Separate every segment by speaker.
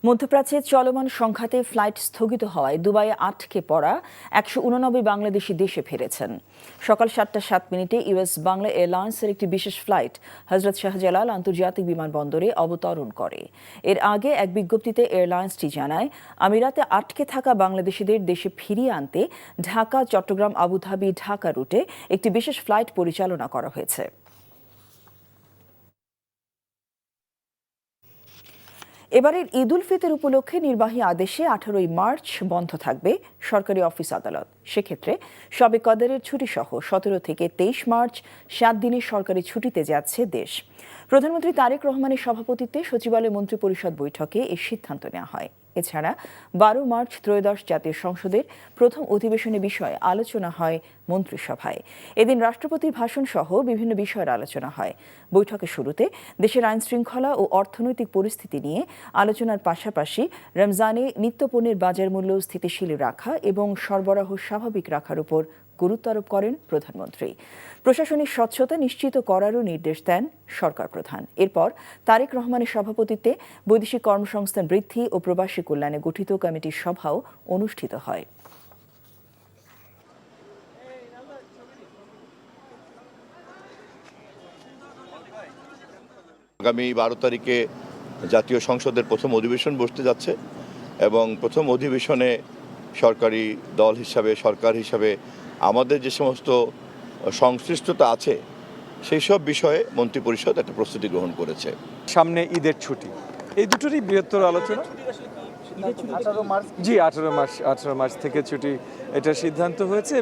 Speaker 1: মধ্যপ্রাচ্যে চলমান সংঘাতে ফ্লাইট স্থগিত হওয়ায় দুবাইয়ে আটকে পড়া ১৮৯ বাংলাদেশি দেশে ফিরেছেন। সকাল ৭টা ৭ মিনিটে ইউএস বাংলা এয়ারলাইন্সের একটি বিশেষ ফ্লাইট হজরত শাহজালাল আন্তর্জাতিক বিমানবন্দরে অবতরণ করে। এর আগে এক বিজ্ঞপ্তিতে এয়ারলাইন্সটি জানায়, আমিরাতে আটকে থাকা বাংলাদেশিদের দেশে ফিরিয়ে আনতে ঢাকা, চট্টগ্রাম, আবুধাবি, ঢাকা রুটে একটি বিশেষ ফ্লাইট পরিচালনা করা হয়েছে। এবারের ঈদ উল ফিতর উপলক্ষে নির্বাহী আদেশে ১৮ই মার্চ বন্ধ থাকবে সরকারি অফিস আদালত। সেক্ষেত্রে শবে কদরের ছুটি সহ ১৭ থেকে ২৩ মার্চ ৭ দিনের সরকারি ছুটিতে যাচ্ছে দেশ। প্রধানমন্ত্রী তারেক রহমানের সভাপতিত্বে সচিবালয় মন্ত্রিপরিষদ বৈঠকে এই সিদ্ধান্ত নেওয়া হয়। এছাড়া ১২ মার্চ ত্রয়োদশ জাতীয় সংসদের প্রথম অধিবেশনের বিষয়ে আলোচনা হয় মন্ত্রিসভায়। এদিন রাষ্ট্রপতির ভাষণ সহ বিভিন্ন বিষয়ের আলোচনা হয়। বৈঠকের শুরুতে দেশের আইন শৃঙ্খলা ও অর্থনৈতিক পরিস্থিতি নিয়ে আলোচনার পাশাপাশি রমজানে নিত্যপণ্যের বাজার মূল্য স্থিতিশীল রাখা এবং সরবরাহ স্বাভাবিক রাখার উপর গুরুত্ব আরোপ করেন প্রধানমন্ত্রী। প্রশাসনিক স্বচ্ছতা নিশ্চিত করারও নির্দেশ দেন সরকার প্রধান। এরপর তারেক রহমানের সভাপতিত্বে বৈদেশিক কর্মসংস্থান বৃদ্ধি ও প্রবাসী কল্যাণে গঠিত কমিটির সভাও অনুষ্ঠিত হয়।
Speaker 2: আগামী ১২ তারিখে জাতীয় সংসদের প্রথম অধিবেশন বসতে যাচ্ছে এবং প্রথম অধিবেশনে সরকারি দল হিসাবে, সরকার হিসাবে আমাদের যে সমস্ত সংশ্লিষ্টতা আছে সেই সব বিষয়ে মন্ত্রিপরিষদ একটা প্রস্তুতি গ্রহণ করেছে।
Speaker 3: সামনে ঈদের ছুটি, এই দুটোরই বৃহত্তর আলোচনা। জি, 18 মার্চ থেকে ছুটি, এটা সিদ্ধান্ত হয়েছে।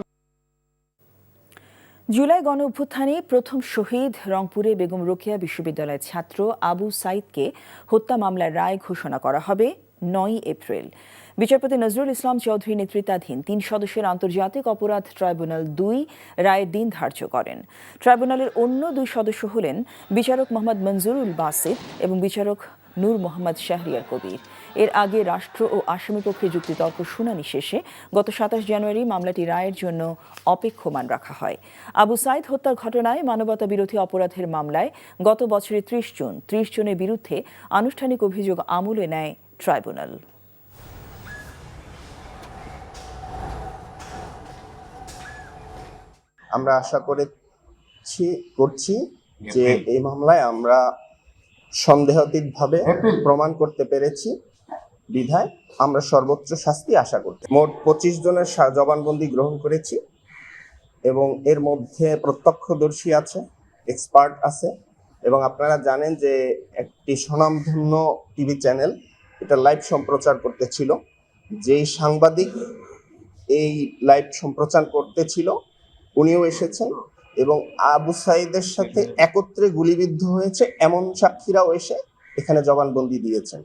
Speaker 1: জুলাই গণ অভ্যুত্থানে প্রথম শহীদ রংপুরে বেগম রোকেয়া বিশ্ববিদ্যালয়ের ছাত্র আবু সাইদকে হত্যা মামলার রায় ঘোষণা করা হবে ৯ এপ্রিল। বিচারপতি নজরুল ইসলাম চৌধুরী নেতৃত্বাধীন ৩ সদস্যের আন্তর্জাতিক অপরাধ ট্রাইব্যুনাল ২ রায়ের দিন ধার্য করেন। ট্রাইব্যুনালের অন্য ২ সদস্য হলেন বিচারক মোহাম্মদ মঞ্জুরুল বাসিত এবং বিচারক নূর মোহাম্মদ শাহরিয়ার কবির। এর আগে রাষ্ট্র ও আসামি পক্ষের যুক্তিতর্ক শুনানি শেষে গত ২৭ জানুয়ারি মামলাটি রায়ের জন্য অপেক্ষমান রাখা হয়। আবু সাইদ হত্যার ঘটনায় মানবতা বিরোধী অপরাধের মামলায় গত বছরের ৩০ জনের বিরুদ্ধে আনুষ্ঠানিক অভিযোগ আমলে নেয় ট্রাইব্যুনাল।
Speaker 4: আমরা আশা করছি যে এই মামলায় আমরা সন্দেহাতীতভাবে প্রমাণ করতে পেরেছি বিধায় আমরা সর্বোচ্চ শাস্তি আশা করছি। মোট ২৫ জনের জবানবন্দি গ্রহণ করেছি এবং এর মধ্যে প্রত্যক্ষদর্শী আছে, এক্সপার্ট আছে এবং আপনারা জানেন যে একটি স্বনামধন্য টিভি চ্যানেল এটা লাইভ সম্প্রচার করতেছিল। যেই সাংবাদিক এই লাইভ সম্প্রচার করতেছিল উনিও এসেছেন এবং আবু সাইদের সাথে একত্রে গুলিবিদ্ধ হয়েছে এমন সাক্ষীরাও এসে এখানে জবানবন্দি দিয়েছেন।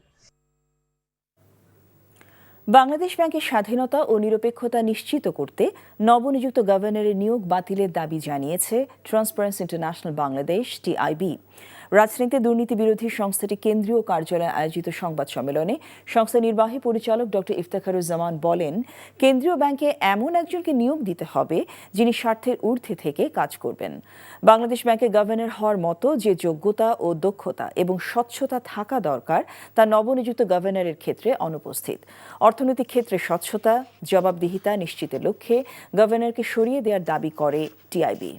Speaker 1: বাংলাদেশ ব্যাংকের স্বাধীনতা ও নিরপেক্ষতা নিশ্চিত করতে নবনিযুক্ত গভর্নরের নিয়োগ বাতিলের দাবি জানিয়েছে ট্রান্সপারেন্সি ইন্টারন্যাশনাল বাংলাদেশ টিআইবি। রাজনীতিতে দুর্নীতি বিরোধী সংস্থাটি কেন্দ্রীয় কার্যালয়ে আয়োজিত সংবাদ সম্মেলনে সংস্থার নির্বাহী পরিচালক ডক্টর ইফতেখারুজ্জামান বলেন, কেন্দ্রীয় ব্যাংকে এমন একজনকে নিয়োগ দিতে হবে যিনি স্বার্থের ঊর্ধ্বে থেকে কাজ করবেন। বাংলাদেশ ব্যাংকের গভর্নর হওয়ার মতো যে যোগ্যতা ও দক্ষতা এবং স্বচ্ছতা থাকা দরকার তা নবনিযুক্ত গভর্নরের ক্ষেত্রে অনুপস্থিত। অর্থনৈতিক ক্ষেত্রে স্বচ্ছতা, জবাবদিহিতা নিশ্চিতের লক্ষ্যে গভর্নরকে সরিয়ে দেওয়ার দাবি করে টিআইবি।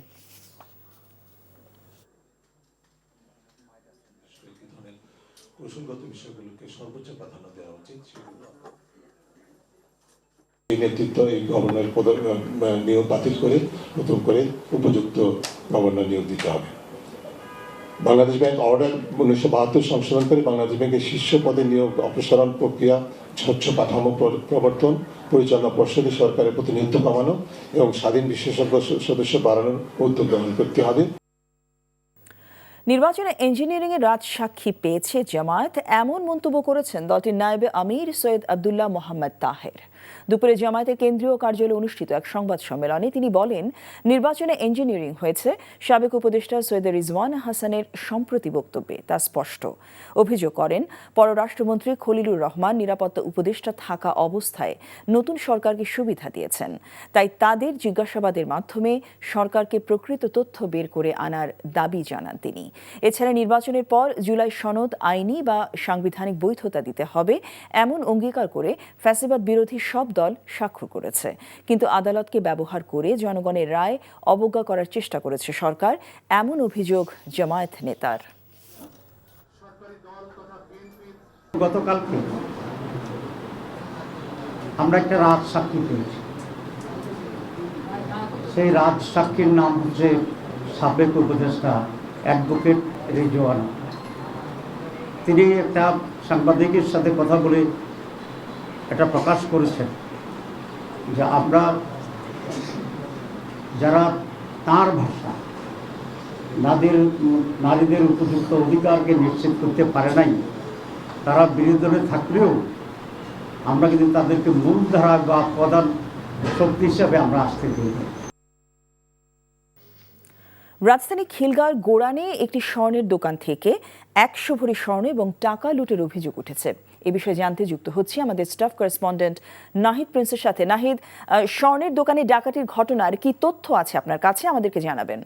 Speaker 5: কৌশলগত বিষয়গুলোকে সর্বোচ্চ প্রাধান্য দেওয়া উচিত। এই নেতৃত্ব এই গভর্নর নিয়োগ বাতিল করে নতুন করে উপযুক্ত গভর্নর নিয়োগ দিতে হবে। বাংলাদেশ ব্যাংক অর্ডার 1972 সংশোধন করে বাংলাদেশ ব্যাংকের শীর্ষ পদে নিয়োগ অপসারণ প্রক্রিয়া, স্বচ্ছ কাঠামো প্রবর্তন, পরিচালনা পর্ষদে সরকারের প্রতিনিধিত্ব কমানো এবং স্বাধীন বিশেষজ্ঞ সদস্য বাড়ানোর উদ্যোগ গ্রহণ করতে হবে।
Speaker 1: নির্বাচনে ইঞ্জিনিয়ারিং এর রাজসাক্ষী পেয়েছে জামায়াত, এমন মন্তব্য করেছেন দলটির নায়েবে আমির সৈয়দ আব্দুল্লাহ মোহাম্মদ তাহের। দুপুরে জামায়াতের কেন্দ্রীয় কার্যালয়ে অনুষ্ঠিত এক সংবাদ সম্মেলনে তিনি বলেন, নির্বাচনে ইঞ্জিনিয়ারিং হয়েছে সাবেক উপদেষ্টা সৈয়দ রিজওয়ান হাসানের সম্প্রতি বক্তব্যে তা স্পষ্ট। অভিযোগ করেন, পররাষ্ট্রমন্ত্রী খলিলুর রহমান নিরাপত্তা উপদেষ্টা থাকা অবস্থায় নতুন সরকারকে সুবিধা দিয়েছেন, তাই তাদের জিজ্ঞাসাবাদের মাধ্যমে সরকারকে প্রকৃত তথ্য বের করে আনার দাবি জানান তিনি। এছাড়া নির্বাচনের পর জুলাই সনদ আইনি বা সাংবিধানিক বৈধতা দিতে হবে এমন অঙ্গীকার করে ফ্যাসিবাদ বিরোধী সব দল স্বাক্ষর করেছে। কিন্তু আদালতকে ব্যবহার করে জনগণের রায় অবজ্ঞা করার চেষ্টা করেছে সরকার, এমন অভিযোগ জামায়াত নেতার।
Speaker 6: গতকালকে আমরা একটা রাজ সাক্ষী পেয়েছি। সেই রাজ সাক্ষীর নাম হচ্ছে সাবেক উপদেষ্টা অ্যাডভোকেট রিজওয়ানা। তিনি একটা সাংবাদিকের সাথে কথা বলে এটা প্রকাশ করেছেন যে আমরা যারা তার ভাষা নারীদের উপযুক্ত অধিকারকে নিশ্চিত করতে পারে নাই, তারা বিরোধী দলে থাকলেও আমরা কিন্তু তাদেরকে মূলধারা বা প্রধান শক্তি হিসাবে আমরা আসতে দিই।
Speaker 1: রাজধানী খিলগাঁওয়ের গোড়ানে একটি স্বর্ণের দোকান থেকে 100 ভরি স্বর্ণ এবং টাকা লুটের অভিযোগ উঠেছে। এ বিষয়ে জানতে যুক্ত হচ্ছে আমাদের স্টাফ করেসপন্ডেন্ট নাহিদ প্রিন্সের সাথে। নাহিদ, স্বর্ণের দোকানে ডাকাতির ঘটনার কি তথ্য আছে আপনার কাছে, আমাদেরকে জানাবেন।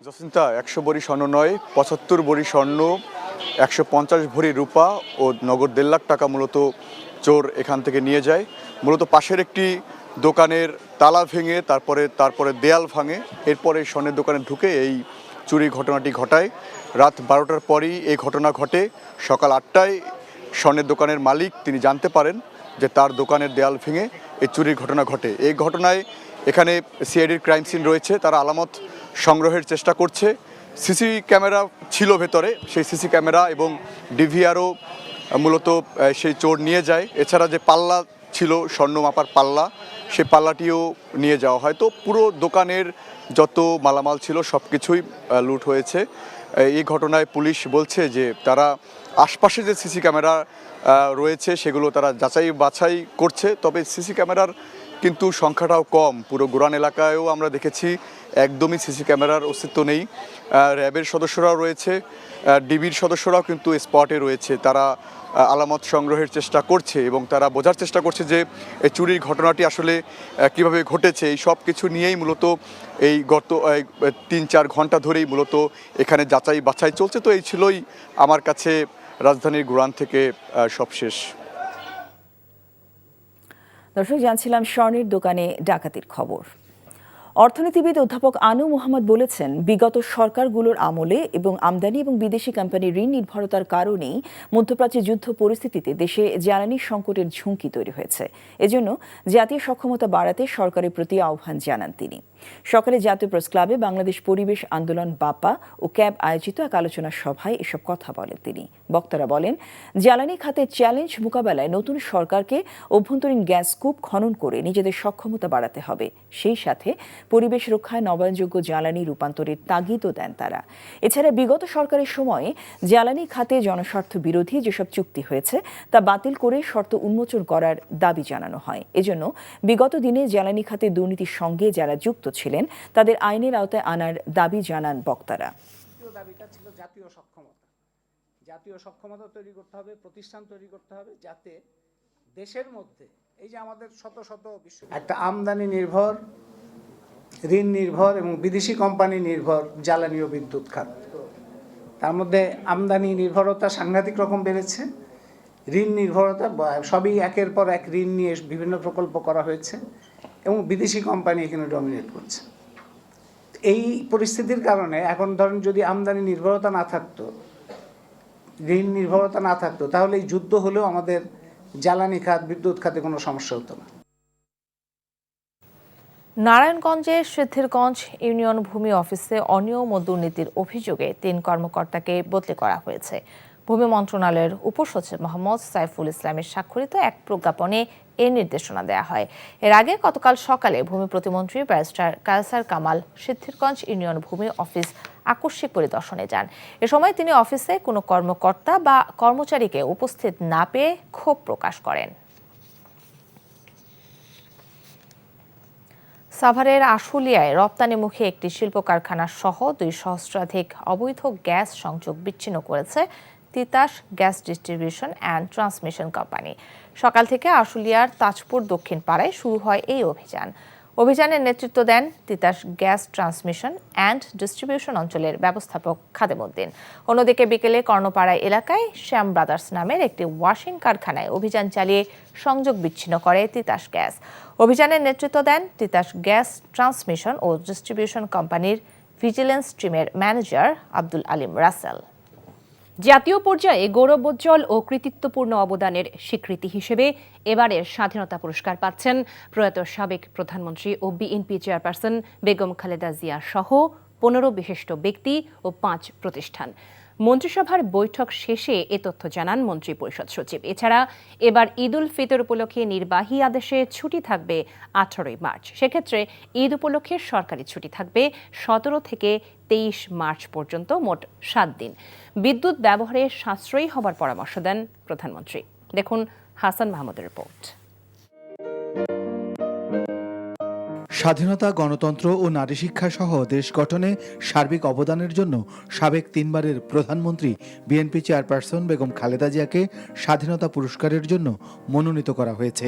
Speaker 3: জসিন্তা, 100 ভরি স্বর্ণ নয়, 75 ভরি স্বর্ণ, 150 ভরি রূপা ও নগদ 1.5 লাখ টাকা মূলত চোর এখান থেকে নিয়ে যায়। মূলত পাশের একটি দোকানের তালা ভেঙে তারপরে দেয়াল ভাঙে, এরপরে স্বর্ণের দোকানে ঢুকে এই চুরি ঘটনাটি ঘটায়। রাত 12টার পরই এই ঘটনা ঘটে। সকাল 8টায় স্বর্ণের দোকানের মালিক তিনি জানতে পারেন যে তার দোকানের দেয়াল ভেঙে এই চুরির ঘটনা ঘটে। এই ঘটনায় এখানে সিআইডির ক্রাইম সিন রয়েছে, তারা আলামত সংগ্রহের চেষ্টা করছে। সিসি ক্যামেরা ছিল ভেতরে, সেই সিসি ক্যামেরা এবং ডিভিআরও মূলত সেই চোর নিয়ে যায়। এছাড়া যে পাল্লা ছিল, স্বর্ণ মাপার পাল্লা, সেই পাল্লাটিও নিয়ে যাওয়া হয়। তো পুরো দোকানের যত মালামাল ছিল সব কিছুই লুট হয়েছে। এই ঘটনায় পুলিশ বলছে যে তারা আশপাশে যে সিসি ক্যামেরা রয়েছে সেগুলো তারা যাচাই বাছাই করছে। তবে সিসি ক্যামেরার কিন্তু সংখ্যাটাও কম। পুরো গোরান এলাকায়ও আমরা দেখেছি একদমই সিসি ক্যামেরার অস্তিত্ব নেই। র্যাবের সদস্যরাও রয়েছে, ডিবির সদস্যরাও কিন্তু স্পটে রয়েছে। তারা আলামত সংগ্রহের চেষ্টা করছে এবং তারা বোঝার চেষ্টা করছে যে এই চুরির ঘটনাটি আসলে কিভাবে ঘটেছে। এই সব কিছু নিয়েই মূলত এই গত 3-4 ঘন্টা ধরেই মূলত এখানে যাচাই বাছাই চলছে। তো এই ছিলই আমার কাছে রাজধানীর গোরান থেকে সবশেষ।
Speaker 1: দর্শক, জানছিলাম স্বর্ণের দোকানে ডাকাতির খবর। অর্থনীতিবিদ অধ্যাপক আনু মোহাম্মদ বলেছেন, বিগত সরকারগুলোর আমলে এবং আমদানি এবং বিদেশি কোম্পানির ঋণ নির্ভরতার কারণেই মধ্যপ্রাচ্যে যুদ্ধ পরিস্থিতিতে দেশে জ্বালানি সংকটের ঝুঁকি তৈরি হয়েছে। এজন্য জাতীয় সক্ষমতা বাড়াতে সরকারের প্রতি আহ্বান জানান তিনি। সকালে জাতীয় প্রেস ক্লাবে বাংলাদেশ পরিবেশ আন্দোলন বাপা ও ক্যাব আয়োজিত এক আলোচনা সভায় এসব কথা বলেন তিনি। বক্তারা বলেন, জ্বালানি খাতের চ্যালেঞ্জ মোকাবেলায় নতুন সরকারকে অভ্যন্তরীণ গ্যাস কূপ খনন করে নিজেদের সক্ষমতা বাড়াতে হবে। সেই সাথে পরিবেশ রক্ষায় নবায়নযোগ্য জ্বালানি রূপান্তরের তাগিদও দেন তারা। এছাড়া বিগত সরকারের সময়ে জ্বালানি খাতে জনস্বার্থ বিরোধী যেসব চুক্তি হয়েছে তা বাতিল করে শর্ত উন্মোচন করার দাবি জানানো হয়। এজন্য বিগত দিনে জ্বালানি খাতে দুর্নীতির সঙ্গে যারা যুক্ত ছিলেন তাদের আইনের আওতায় আনার দাবি জানান বক্তারা।
Speaker 6: দাবিটা ছিল জাতীয় সক্ষমতা তৈরি করতে হবে, প্রতিষ্ঠান তৈরি করতে হবে, যাতে দেশের মধ্যে এই যে আমাদের শত শত একটা আমদানি নির্ভর, ঋণ নির্ভর এবং বিদেশি কোম্পানি নির্ভর জ্বালানি ও বিদ্যুৎ খাত, তার মধ্যে আমদানি নির্ভরতা সাংঘাতিক রকম বেড়েছে। ঋণ নির্ভরতা সবই একের পর এক ঋণ নিয়ে বিভিন্ন প্রকল্প করা হয়েছে এবং বিদেশি কোম্পানি এখানে ডমিনেট করছে। এই পরিস্থিতির কারণে এখন ধরেন যদি আমদানি নির্ভরতা না থাকতো, ঋণ নির্ভরতা না থাকতো, তাহলে এই যুদ্ধ হলেও আমাদের জ্বালানি খাত, বিদ্যুৎ খাতে কোনো সমস্যা হতো না।
Speaker 7: নারায়ণগঞ্জের সিদ্ধিরগঞ্জ ইউনিয়ন ভূমি অফিসে অনিয়ম ও দুর্নীতির অভিযোগে 3 কর্মকর্তাকে বদলি করা হয়েছে। ভূমি মন্ত্রণালয়ের উপসচিব মোহাম্মদ সাইফুল ইসলামের স্বাক্ষরিত এক প্রজ্ঞাপনে এ নির্দেশনা দেওয়া হয়। এর আগে গতকাল সকালে ভূমি প্রতিমন্ত্রী ব্যারিস্টার কায়সার কামাল সিদ্ধিরগঞ্জ ইউনিয়ন ভূমি অফিস আকস্মিক পরিদর্শনে যান। এ সময় তিনি অফিসে কোনো কর্মকর্তা বা কর্মচারীকে উপস্থিত না পেয়ে ক্ষোভ প্রকাশ করেন। সাভারের আশুলিয়ায় রপ্তানিমুখী একটি শিল্প কারখানা সহ 2 সহস্রাধিক অবৈধ গ্যাস সংযোগ বিচ্ছিন্ন করেছে Titas gas distribution and transmission company. সকাল থেকে আশুলিয়ার তাজপুর দক্ষিণ পাড়ায় শুরু হয় এই অভিযান। অভিযানের নেতৃত্ব দেন Titas gas transmission and distribution অঞ্চলের ব্যবস্থাপক খাদেমউদ্দিন। অন্যদিকে বিকেলে কর্ণপাড়া এলাকায় শ্যাম ব্রাদার্স নামের একটি ওয়াশিং কারখানায় অভিযান চালিয়ে সংযোগ বিচ্ছিন্ন করে তিতাস গ্যাস। অভিযানের নেতৃত্ব দেন তিতাস গ্যাস ট্রান্সমিশন ও ডিস্ট্রিবিউশন কোম্পানির ভিজিলেন্স টিমের ম্যানেজার আব্দুল আলিম রাসেল।
Speaker 8: জাতীয় পর্যায়ে গৌরবোজ্জ্বল ও কৃতিত্বপূর্ণ অবদানের স্বীকৃতি হিসেবে এবারের স্বাধীনতা পুরস্কার পাচ্ছেন প্রয়াত সাবেক প্রধানমন্ত্রী ও বিএনপি চেয়ারপারসন বেগম খালেদা জিয়া সহ 15 বিশিষ্ট ব্যক্তি ও 5 প্রতিষ্ঠান। মন্ত্রিসভার বৈঠক শেষে এ তথ্য জানান মন্ত্রিপরিষদ সচিব। এছাড়া এবার ঈদ উল ফিতর উপলক্ষে নির্বাহী আদেশে ছুটি থাকবে 18 মার্চ। সেক্ষেত্রে ঈদ উপলক্ষে সরকারি ছুটি থাকবে 17 থেকে 23 মার্চ পর্যন্ত, মোট 7 দিন। বিদ্যুৎ ব্যবহারে সাশ্রয়ী হবার পরামর্শ দেন প্রধানমন্ত্রী। দেখুন হাসান মাহমুদের রিপোর্ট।
Speaker 9: স্বাধীনতা, গণতন্ত্র ও নারী শিক্ষা সহ দেশ গঠনে সার্বিক অবদানের জন্য সাবেক 3 বারের প্রধানমন্ত্রী বিএনপি চেয়ারপারসন বেগম খালেদা জিয়াকে স্বাধীনতা পুরস্কারের জন্য মনোনীত করা হয়েছে।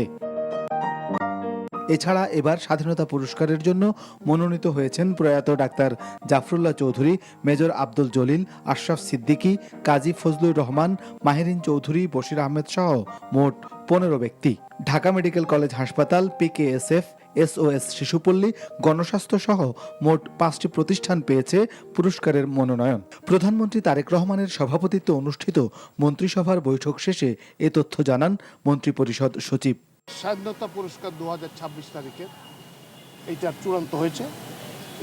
Speaker 9: এছাড়া এবার স্বাধীনতা পুরস্কারের জন্য মনোনীত হয়েছেন প্রয়াত ডাক্তার জাফরুল্লাহ চৌধুরী, মেজর আব্দুল জলিল, আশরাফ সিদ্দিকী, কাজী ফজলুর রহমান, মাহেরিন চৌধুরী, বশির আহমেদ সহ মোট 15 ব্যক্তি। ঢাকা মেডিকেল কলেজ হাসপাতাল, পিকেএসএফ, এসওএস শিশুপল্লী, গণস্বাস্থ্য সহ মোট 5টি প্রতিষ্ঠান পেয়েছে পুরস্কারের মনোনয়ন। প্রধানমন্ত্রী তারেক রহমানের সভাপতিত্বে অনুষ্ঠিত মন্ত্রিসভার বৈঠক শেষে এ তথ্য জানান মন্ত্রিপরিষদ সচিব।
Speaker 10: স্বাধীনতা পুরস্কার 2026 তারিখে এইটা চূড়ান্ত হয়েছে।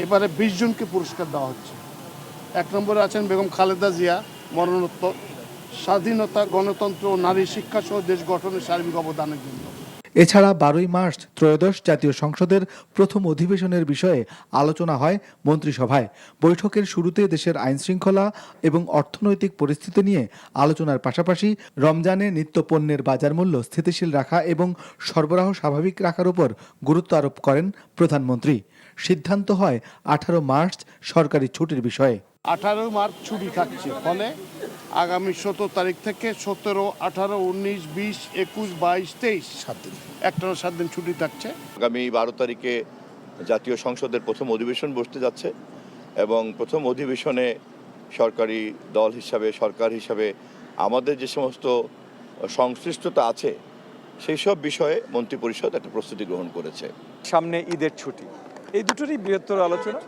Speaker 10: এবারে 20 জনকে পুরস্কার দেওয়া হচ্ছে। 1 নম্বরে আছেন বেগম খালেদা জিয়া, মরণোত্তর, স্বাধীনতা, গণতন্ত্র ও নারী শিক্ষা সহ দেশ গঠনের সার্বিক অবদানের জন্য।
Speaker 9: এছাড়া 12 মার্চ ত্রয়োদশ জাতীয় সংসদের প্রথম অধিবেশনের বিষয়ে আলোচনা হয় মন্ত্রিসভায়। বৈঠকের শুরুতে দেশের আইনশৃঙ্খলা এবং অর্থনৈতিক পরিস্থিতি নিয়ে আলোচনার পাশাপাশি রমজানে নিত্যপণ্যের বাজার মূল্য স্থিতিশীল রাখা এবং সরবরাহ স্বাভাবিক রাখার উপর গুরুত্ব আরোপ করেন প্রধানমন্ত্রী। সিদ্ধান্ত হয় 18 মার্চ সরকারি ছুটির বিষয়ে।
Speaker 10: 18 মার্চ ছুটি থাকছে, ফলে আগামী 17 তারিখ থেকে 17, 18, 19, 20, 21, 22, 23 7 দিন, একটানা 7 দিন ছুটি থাকছে।
Speaker 2: আগামী 12 তারিখে জাতীয় সংসদের প্রথম অধিবেশন বসতে যাচ্ছে এবং প্রথম অধিবেশনে সরকারি দল হিসাবে, সরকার হিসাবে আমাদের যে সমস্ত সংশ্লিষ্টতা আছে সেই সব বিষয়ে মন্ত্রিপরিষদ একটা প্রস্তুতি গ্রহণ করেছে।
Speaker 3: সামনে ঈদের ছুটি, এই দুটোরই বৃহত্তর আলোচনা।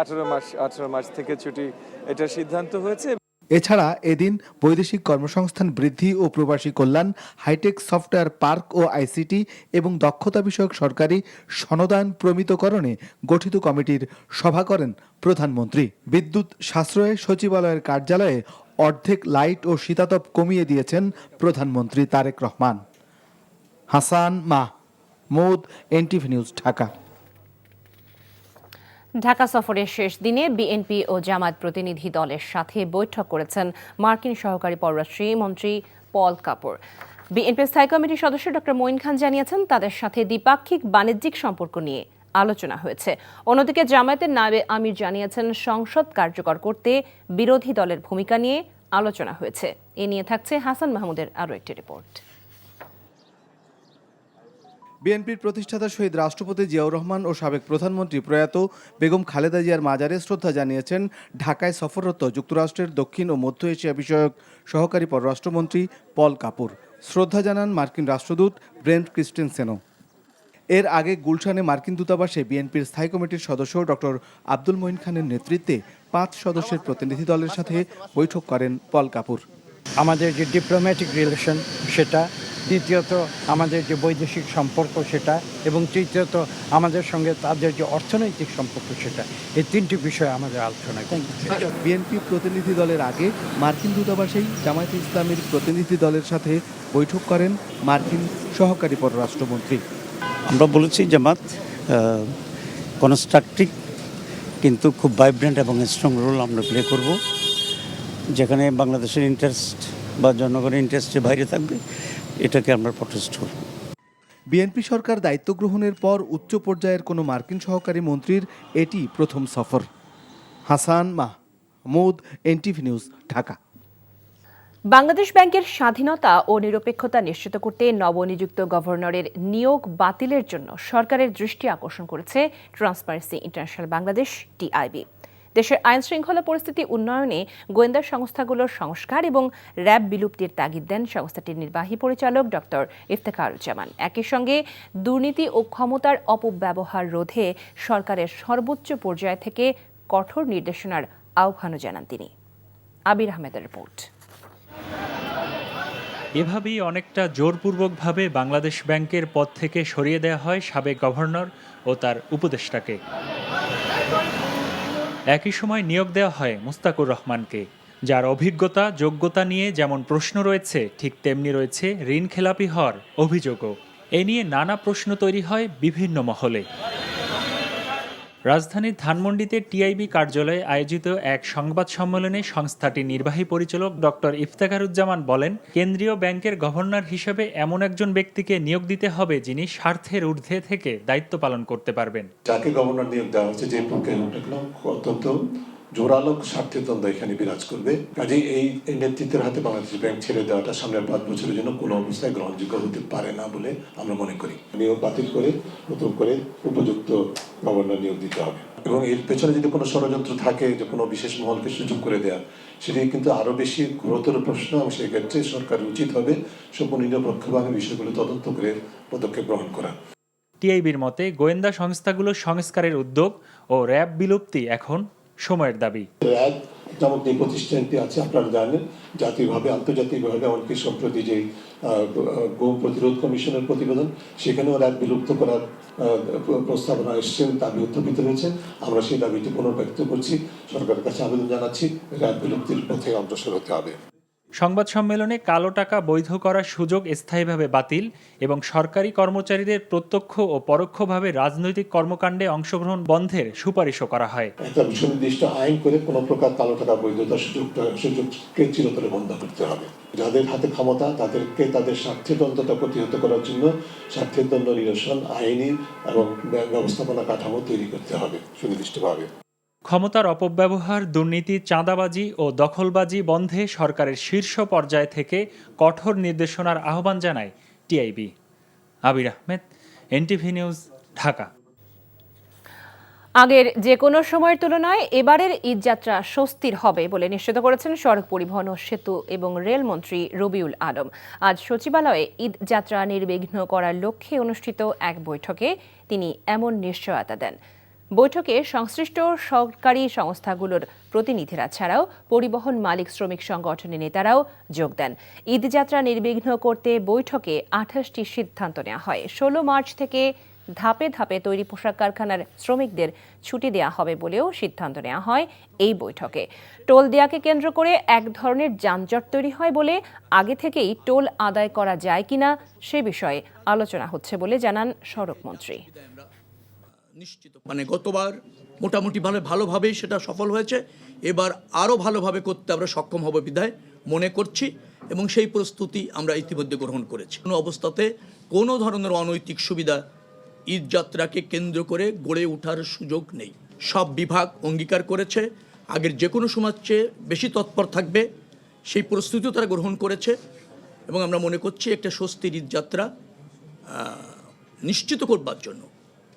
Speaker 3: 18 মার্চ থেকে ছুটি, এটা সিদ্ধান্ত হয়েছে।
Speaker 9: এছাড়া এদিন বৈদেশিক কর্মসংস্থান বৃদ্ধি ও প্রবাসী কল্যাণ, হাইটেক সফটওয়্যার পার্ক ও আইসিটি এবং দক্ষতা বিষয়ক সরকারি সনদায়ন প্রমিতকরণে গঠিত কমিটির সভা করেন প্রধানমন্ত্রী। বিদ্যুৎ সাশ্রয়ে সচিবালয়ের কার্যালয়ে অর্ধেক লাইট ও শীতাতপ কমিয়ে দিয়েছেন প্রধানমন্ত্রী তারেক রহমান। Hasan Mahmud, NTV news, Dhaka.
Speaker 8: ঢাকা সফরের শেষ দিনে বিএনপি ও জামায়াত প্রতিনিধি দলের সাথে বৈঠক করেছেন মার্কিন সহকারী পররাষ্ট্রমন্ত্রী পল কাপুর। বিএনপির স্থায়ী কমিটির সদস্য ডক্টর মঈন খান জানিয়েছেন তাদের সাথে দ্বিপাক্ষিক বাণিজ্যিক সম্পর্ক নিয়ে আলোচনা হয়েছে। অন্যদিকে জামায়াতের নায়েবে আমির জানিয়েছেন সংসদ কার্যকর করতে বিরোধী দলের ভূমিকা নিয়ে আলোচনা হয়েছে। এ নিয়ে থাকছে হাসান মাহমুদের আরও একটি রিপোর্ট।
Speaker 9: বিএনপির প্রতিষ্ঠাতা শহীদ রাষ্ট্রপতি জিয়াউর রহমান ও সাবেক প্রধানমন্ত্রী প্রয়াত বেগম খালেদা জিয়ার মাজারে শ্রদ্ধা জানিয়েছেন ঢাকায় সফররত যুক্তরাষ্ট্রের দক্ষিণ ও মধ্য এশিয়া বিষয়ক সহকারী পররাষ্ট্রমন্ত্রী পল কাপুর। শ্রদ্ধা জানান মার্কিন রাষ্ট্রদূত ব্রেন্ট ক্রিস্টেনসেনও। এর আগে গুলশানে মার্কিন দূতাবাসে বিএনপির স্থায়ী কমিটির সদস্য ডক্টর আব্দুল মঈন খানের নেতৃত্বে 5 সদস্যের প্রতিনিধি দলের সাথে বৈঠক করেন পল কাপুর।
Speaker 11: আমাদের যে ডিপ্লোম্যাটিক রিলেশন সেটা, দ্বিতীয়ত আমাদের যে বৈদেশিক সম্পর্ক সেটা, এবং তৃতীয়ত আমাদের সঙ্গে তাদের যে অর্থনৈতিক সম্পর্ক সেটা, এই 3টি বিষয়ে আমাদের আলোচনা করি।
Speaker 9: বিএনপি প্রতিনিধি দলের আগে মার্কিন দূতাবাসেই জামায়াতে ইসলামীর প্রতিনিধি দলের সাথে বৈঠক করেন মার্কিন সহকারী পররাষ্ট্রমন্ত্রী।
Speaker 12: আমরা বলেছি জামাত কনস্ট্রাকটিভ কিন্তু খুব ভাইব্রেন্ট এবং স্ট্রং রোল আমরা প্লে করব, যেখানে বাংলাদেশের ইন্টারেস্ট বা জনগণের ইন্টারেস্টের বাইরে থাকবে, এটাকে আমরা প্রটেস্ট করব।
Speaker 9: বিএনপি সরকার দায়িত্ব গ্রহণের পর উচ্চ পর্যায়ের কোনো মার্কিন সহকারী মন্ত্রীর এটি প্রথম সফর। Hasan Mahmud, NTV news, Dhaka.
Speaker 8: বাংলাদেশ ব্যাংকের স্বাধীনতা ও নিরপেক্ষতা নিশ্চিত করতে নবনিযুক্ত গভর্নরের নিয়োগ বাতিলের জন্য সরকারের দৃষ্টি আকর্ষণ করেছে ট্রান্সপারেন্সি ইন্টারন্যাশনাল বাংলাদেশ টিআইবি। দেশের আইন শৃঙ্খলা পরিস্থিতি উন্নয়নে গোয়েন্দা সংস্থাগুলোর সংস্কার এবং র্যাব বিলুপ্তির তাগিদ দেন সংস্থাটির নির্বাহী পরিচালক ডক্টর ইফতেখারুজ্জামান। একই সঙ্গে দুর্নীতি ও ক্ষমতার অপব্যবহার রোধে সরকারের সর্বোচ্চ পর্যায় থেকে কঠোর নির্দেশনার আহ্বানও জানান তিনি। আবির আহমেদের রিপোর্ট।
Speaker 13: এভাবেই অনেকটা জোরপূর্বকভাবে বাংলাদেশ ব্যাংকের পদ থেকে সরিয়ে দেওয়া হয় সাবেক গভর্নর ও তার উপদেষ্টাকে। একই সময় নিয়োগ দেওয়া হয় মুস্তাকুর রহমানকে, যার অভিজ্ঞতা যোগ্যতা নিয়ে যেমন প্রশ্ন রয়েছে ঠিক তেমনি রয়েছে ঋণ খেলাপি হওয়ার অভিযোগও। এ নিয়ে নানা প্রশ্ন তৈরি হয় বিভিন্ন মহলে। রাজধানীর ধানমন্ডিতে টিআইবি কার্যালয়ে আয়োজিত এক সংবাদ সম্মেলনে সংস্থাটির নির্বাহী পরিচালক ডক্টর ইফতেখারুজ্জামান বলেন, কেন্দ্রীয় ব্যাংকের গভর্নর হিসেবে এমন একজন ব্যক্তিকে নিয়োগ দিতে হবে যিনি স্বার্থের ঊর্ধ্বে থেকে দায়িত্ব পালন করতে পারবেন।
Speaker 5: যাকে গভর্নর নিয়োগ দেওয়া হচ্ছে যে প্রক্রিয়া অত্যন্ত জোরালো স্বার্থদ্বন্দ্ব এখানে বিরাজ করবে। কাজেই এই নেতৃত্বের হাতে বাংলাদেশ ব্যাংক ছেড়ে দেওয়াটা সামনের 5 বছরের জন্য কোনো অবস্থায় গ্রহণযোগ্য হতে পারে না বলে আমরা মনে করি। নিয়োগ বাতিল করে নতুন করে উপযুক্ত গভর্নর নিয়োগ দিতে হবে এবং এর পেছনে যদি কোনো ষড়যন্ত্র থাকে যে কোনো বিশেষ মহলকে সুযোগ করে দেওয়া, সেটি কিন্তু আরো বেশি গুরুতর প্রশ্ন এবং সেক্ষেত্রে সরকার উচিত হবে সম্পূর্ণ নিরপেক্ষভাবে বিষয়গুলো তদন্ত করে পদক্ষেপ গ্রহণ করা।
Speaker 13: টিআইবির মতে গোয়েন্দা সংস্থাগুলোর সংস্কারের উদ্যোগ ও র্যাব বিলুপ্তি এখন সময়ের দাবি।
Speaker 5: র্যাব নামক যে প্রতিষ্ঠানটি আছে আপনারা জানেন, জাতীয়ভাবে আন্তর্জাতিকভাবে এমনকি সম্প্রতি যে গুম প্রতিরোধ কমিশনের প্রতিবেদন, সেখানেও র্যাব বিলুপ্ত করার প্রস্তাবনা এসছে, দাবি উত্থাপিত হয়েছে। আমরা সেই দাবিটি পুনর্ব্যক্ত করছি, সরকারের কাছে আবেদন জানাচ্ছি র্যাব বিলুপ্তির পথে অগ্রসর হতে হবে।
Speaker 13: সংবাদ সম্মেলনে কালো টাকা বৈধ করার সুযোগ স্থায়ীভাবে বাতিল এবং সরকারি কর্মচারীদের প্রত্যক্ষ ও পরোক্ষভাবে রাজনৈতিক কর্মকাণ্ডে অংশগ্রহণ বন্ধের সুপারিশও করা হয়।
Speaker 5: একটা সুনির্দিষ্ট আইন করে কোনো প্রকার কালো টাকা বৈধতার সুযোগকে চিরতরে বন্ধ করতে হবে। যাদের হাতে ক্ষমতা তাদেরকে তাদের স্বার্থের দ্বন্দ্বটা প্রতিহত করার জন্য স্বার্থের দ্বন্দ্ব নিরসন, আইনি এবং ব্যবস্থাপনা কাঠামো তৈরি করতে হবে সুনির্দিষ্টভাবে।
Speaker 13: ক্ষমতার অপব্যবহার, দুর্নীতি, চাঁদাবাজি ও দখলবাজি বন্ধে সরকারের শীর্ষ পর্যায় থেকে কঠোর নির্দেশনার আহ্বান জানায় টিআইবি। আবির আহমেদ, এনটিভি নিউজ, ঢাকা।
Speaker 8: আগের যে কোনো সময়ের তুলনায় এবারের ঈদযাত্রা স্বস্তির হবে বলে নিশ্চিত করেছেন সড়ক পরিবহন ও সেতু এবং রেলমন্ত্রী রবিউল আলম। আজ সচিবালয়ে ঈদযাত্রা নির্বিঘ্ন করার লক্ষ্যে অনুষ্ঠিত এক বৈঠকে তিনি এমন নিশ্চয়তা দেন। বৈঠকে সংশ্লিষ্ট সরকারি সংস্থাগুলোর প্রতিনিধিরা ছাড়াও পরিবহন মালিক শ্রমিক সংগঠনের নেতারাও যোগ দেন। ঈদযাত্রা নির্বিঘ্ন করতে বৈঠকে 28টি সিদ্ধান্ত নেওয়া হয়। 16 মার্চ থেকে ধাপে ধাপে তৈরি পোশাক কারখানার শ্রমিকদের ছুটি দেওয়া হবে বলেও সিদ্ধান্ত নেওয়া হয় এই বৈঠকে। টোল দেয়াকে কেন্দ্র করে এক ধরনের যানজট তৈরি হয় বলে আগে থেকেই টোল আদায় করা যায় কিনা সে বিষয়ে আলোচনা হচ্ছে বলে জানান সড়কমন্ত্রী।
Speaker 14: নিশ্চিত গতবার মোটামুটি ভালোভাবেই সেটা সফল হয়েছে, এবার আরও ভালোভাবে করতে আমরা সক্ষম হব বিধায় মনে করছি এবং সেই প্রস্তুতি আমরা ইতিমধ্যে গ্রহণ করেছি। কোনো অবস্থাতে কোনো ধরনের অনৈতিক সুবিধা ঈদযাত্রাকে কেন্দ্র করে গড়ে ওঠার সুযোগ নেই। সব বিভাগ অঙ্গীকার করেছে আগের যে কোনো সময়ের চেয়ে বেশি তৎপর থাকবে, সেই প্রস্তুতিও তারা গ্রহণ করেছে এবং আমরা মনে করছি একটা স্বস্তির ঈদযাত্রা নিশ্চিত করবার জন্য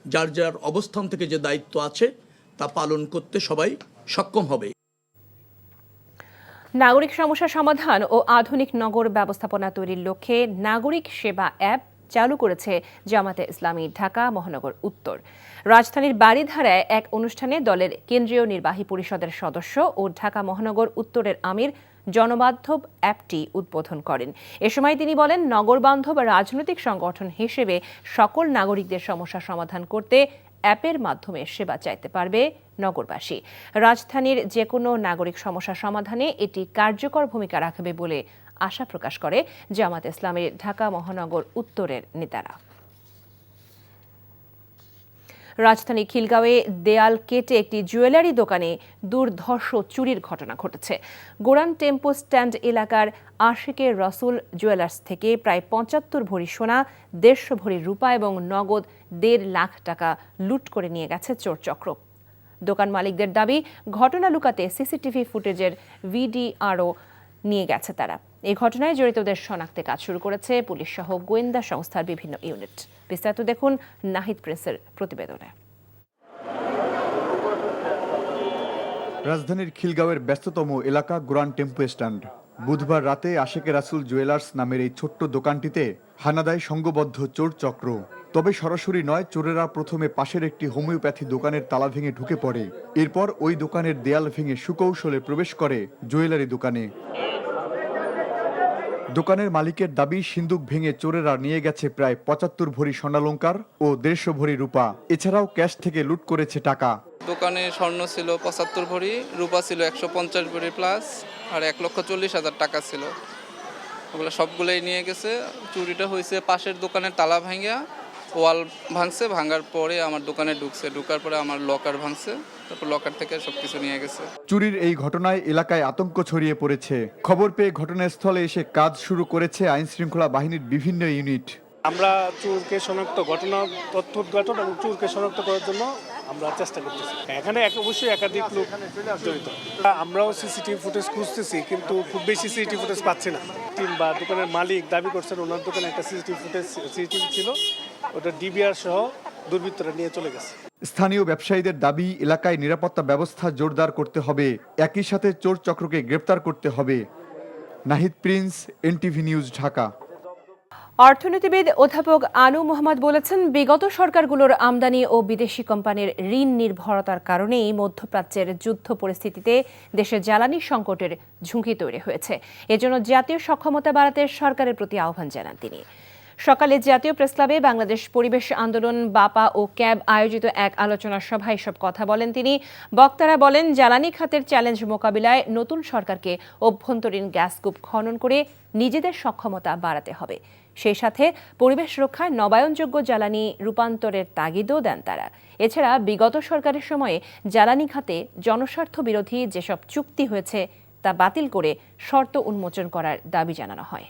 Speaker 14: যার যার অবস্থান থেকে যে দায়িত্ব আছে তা পালন করতে সবাই সক্ষম হবে।
Speaker 8: নাগরিক সমস্যা সমাধান ও আধুনিক নগর ব্যবস্থাপনা তৈরির লক্ষ্যে নাগরিক সেবা অ্যাপ চালু করেছে জামাতে ইসলামী ঢাকা মহানগর উত্তর। রাজধানীর বাড়িধারায় এক অনুষ্ঠানে দলের কেন্দ্রীয় নির্বাহী পরিষদের সদস্য ও ঢাকা মহানগর উত্তরের আমির জনবান্ধব অ্যাপটি উদ্বোধন করেন। এ সময় তিনি বলেন, নগরবান্ধব রাজনৈতিক সংগঠন হিসেবে সকল নাগরিকদের সমস্যা সমাধান করতে অ্যাপের মাধ্যমে সেবা চাইতে পারবে নগরবাসী। রাজধানীর যে কোনো নাগরিক সমস্যা সমাধানে এটি কার্যকর ভূমিকা রাখবে বলে আশা প্রকাশ করে জামাত ইসলামের ঢাকা মহানগর উত্তরের নেতারা। রাজধানী খিলগাঁওয়ে দেয়াল কেটে একটি জুয়েলারি দোকানে দুর্ধর্ষ চুরির ঘটনা ঘটেছে। গোরান টেম্পো স্ট্যান্ড এলাকার আশিকের রসুল জুয়েলার্স থেকে প্রায় 75 ভরি সোনা, 150 ভরি রূপা এবং নগদ 1.5 লাখ টাকা লুট করে নিয়ে গেছে চোর চক্র। দোকান মালিকদের দাবি, ঘটনা লুকাতে সিসিটিভি ফুটেজের ভিডিআরও নিয়ে গেছে তারা। এই ঘটনায় জড়িতদের শনাক্তে কাজ শুরু করেছে পুলিশ সহ গোয়েন্দা সংস্থার বিভিন্ন ইউনিট। বিস্তারিত দেখুন নাহিদ প্রেসের প্রতিবেদনে।
Speaker 3: রাজধানীর খিলগাঁওয়ের ব্যস্ততম এলাকা গ্র্যান্ড টেম্পো স্ট্যান্ড। বুধবার রাতে আশেকে রাসুল জুয়েলার্স নামের এই ছোট্ট দোকানটিতে হানা দেয় সংঘবদ্ধ চোর চক্র। তবে সরাসরি নয়, চোরেরা প্রথমে পাশের একটি হোমিওপ্যাথি দোকানের তালা ভেঙে ঢুকে পড়ে। এরপর ওই দোকানের দেয়াল ভেঙে সুকৌশলে প্রবেশ করে জুয়েলারি দোকানে। দোকানের মালিকের দাবি, সিন্দুক ভেঙে চোরেরা নিয়ে গেছে প্রায় ৭৫ ভরি স্বর্ণালংকার ও ১৫০ ভরি রূপা। এছাড়াও ক্যাশ থেকে লুট করেছে টাকা।
Speaker 15: দোকানে স্বর্ণ ছিল ৭৫ ভরি, রূপা ছিল ১৫০ ভরি প্লাস, আর ১,৪০,০০০ টাকা ছিল। ওগুলো সবগুলোই নিয়ে গেছে। চুরিটা হয়েছে পাশের দোকানের তালা ভাঙা, ওয়াল ভাঙছে, ভাঙার পরে আমার দোকানে ঢুকছে, ঢুকার পরে আমার লকার ভাঙছে, তারপর লকার থেকে সবকিছু নিয়ে গেছে।
Speaker 3: চুরির এই ঘটনায় এলাকায় আতঙ্ক ছড়িয়ে পড়েছে। খবর পেয়ে ঘটনাস্থলে এসে কাজ শুরু করেছে আইন শৃঙ্খলা বাহিনীর বিভিন্ন ইউনিট।
Speaker 10: আমরা চোরকে শনাক্ত তথ্য উদ্ঘাটন এবং চোরকে শনাক্ত করার জন্য আমরা চেষ্টা করতেছি। এখানে অবশ্যই একাধিক লোক জড়িত। আমরাও সিসিটিভি ফুটেজ খুঁজতেছি, কিন্তু খুব বেশি সিসিটিভি ফুটেজ পাচ্ছি না। বা দোকানের মালিক দাবি করছেন ওনার দোকানে একটা সিসিটিভি ছিল, ওটা ডিবিআর সহ দুর্বৃত্তরা নিয়ে চলে গেছে।
Speaker 3: স্থানীয় ব্যবসায়ীদের দাবি, এলাকায় নিরাপত্তা ব্যবস্থা জোরদার করতে হবে, একই সাথে চোর চক্রকে গ্রেপ্তার করতে হবে। Nahid Prince, NTV news, Dhaka.
Speaker 8: অর্থনীতিবিদ অধ্যাপক আনু মোহাম্মদ বলেছেন, বিগত সরকারগুলোর আমদানি ও বিদেশি কোম্পানির ঋণ নির্ভরতার কারণেই মধ্যপ্রাচ্যের যুদ্ধ পরিস্থিতিতে দেশে জ্বালানি সংকটের ঝুঁকি তৈরি হয়েছে। এজন্য জাতীয় সক্ষমতা বাড়াতে সরকারের প্রতি আহ্বান জানান তিনি। সকালে জাতীয় প্রেসক্লাবে বাংলাদেশ পরিবেশ আন্দোলন, বাপা ও ক্যাব আয়োজিত এক আলোচনা সভায় সব কথা বলেন তিনি। বক্তারা বলেন, জ্বালানি খাতের চ্যালেঞ্জ মোকাবিলায় নতুন সরকারকে অভ্যন্তরীণ গ্যাসকূপ খনন করে নিজেদের সক্ষমতা বাড়াতে হবে। সেই সাথে পরিবেশ রক্ষায় নবায়নযোগ্য জ্বালানি রূপান্তরের তাগিদও দেন তারা। এছাড়া বিগত সরকারের সময়ে জ্বালানি খাতে জনস্বার্থ বিরোধী যেসব চুক্তি হয়েছে তা বাতিল করে শর্ত উন্মোচন করার দাবি জানানো হয়।